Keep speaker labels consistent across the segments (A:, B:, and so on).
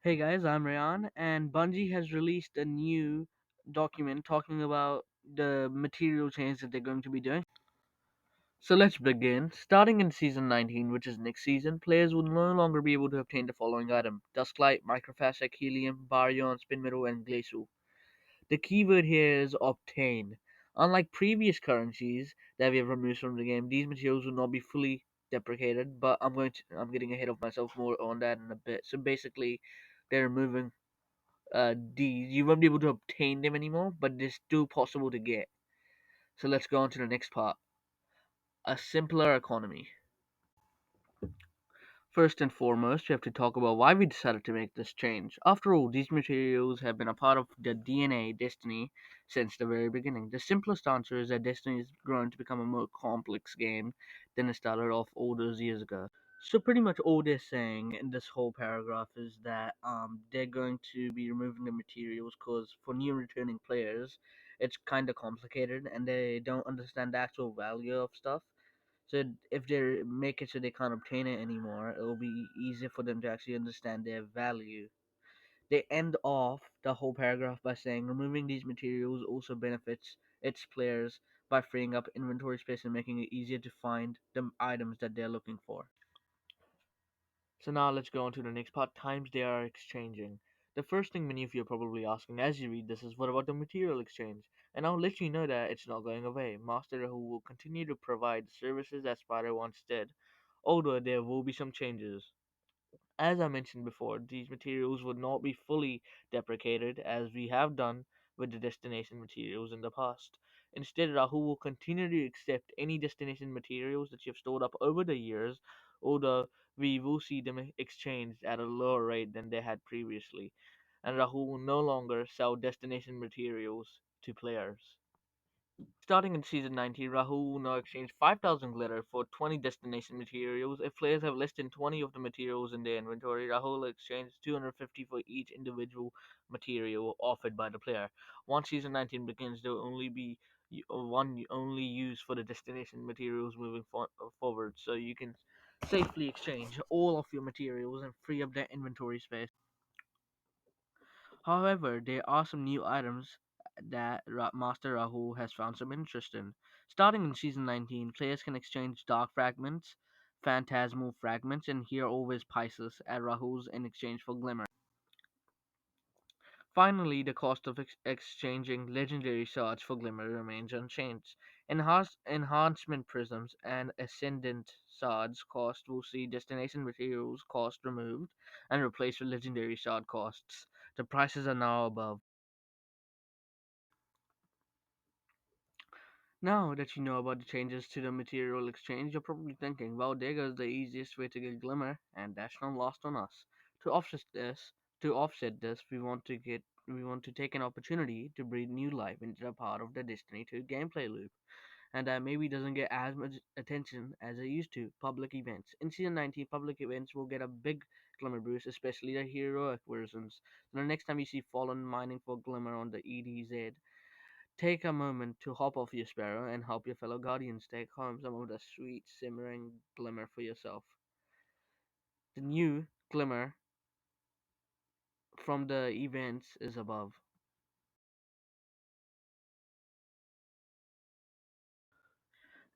A: Hey guys, I'm Rayan, and Bungie has released a new document talking about the material change that they're going to be doing. So let's begin. Starting in Season 19, which is next season, players will no longer be able to obtain the following item: Dusklight, Microfastic, Helium, Baryon, Spin Metal, and Glacial. The keyword here is obtain. Unlike previous currencies that we have removed from the game, these materials will not be fully deprecated, but I'm getting ahead of myself more on that in a bit. So basically, they're removing these. You won't be able to obtain them anymore, but they're still possible to get. So let's go on to the next part. A simpler economy. First and foremost, we have to talk about why we decided to make this change. After all, these materials have been a part of the DNA Destiny since the very beginning. The simplest answer is that Destiny has grown to become a more complex game than it started off all those years ago. So pretty much all they're saying in this whole paragraph is that they're going to be removing the materials because for new returning players, it's kind of complicated and they don't understand the actual value of stuff. So if they make it so they can't obtain it anymore, it will be easier for them to actually understand their value. They end off the whole paragraph by saying removing these materials also benefits its players by freeing up inventory space and making it easier to find the items that they're looking for. So now let's go on to the next part, times they are exchanging. The first thing many of you are probably asking as you read this is what about the material exchange? And I'll let you know that it's not going away. Master Who will continue to provide the services that Spider once did, although there will be some changes. As I mentioned before, these materials would not be fully deprecated as we have done with the destination materials in the past. Instead, Rahu will continue to accept any destination materials that you have stored up over the years, although we will see them exchanged at a lower rate than they had previously. And Rahu will no longer sell destination materials to players. Starting in Season 19, Rahul will now exchange 5,000 glitter for 20 destination materials. If players have less than 20 of the materials in their inventory, Rahul will exchange 250 for each individual material offered by the player. Once Season 19 begins, there will only be one only used for the destination materials moving forward, so you can safely exchange all of your materials and free up their inventory space. However, there are some new items that Master Rahul has found some interest in. Starting in Season 19, players can exchange Dark Fragments, Phantasmal Fragments, and here always Pisces at Rahul's in exchange for Glimmer. Finally, the cost of exchanging Legendary Shards for Glimmer remains unchanged. Enhancement Prisms and Ascendant Shards cost will see Destination Materials cost removed and replaced with Legendary Shard costs. The prices are now above. Now that you know about the changes to the material exchange, you're probably thinking, well, there goes the easiest way to get Glimmer, and that's not lost on us. To offset this, we want to take an opportunity to breathe new life into a part of the Destiny 2 gameplay loop, and that maybe doesn't get as much attention as it used to. Public events. In Season 19, public events will get a big Glimmer boost, especially the heroic versions. So the next time you see Fallen mining for Glimmer on the EDZ, take a moment to hop off your sparrow and help your fellow guardians take home some of the sweet simmering glimmer for yourself. The new glimmer from the events is above.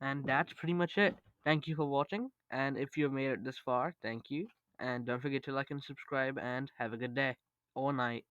A: And that's pretty much it. Thank you for watching, and if you have made it this far, thank you. And don't forget to like and subscribe, and have a good day or night.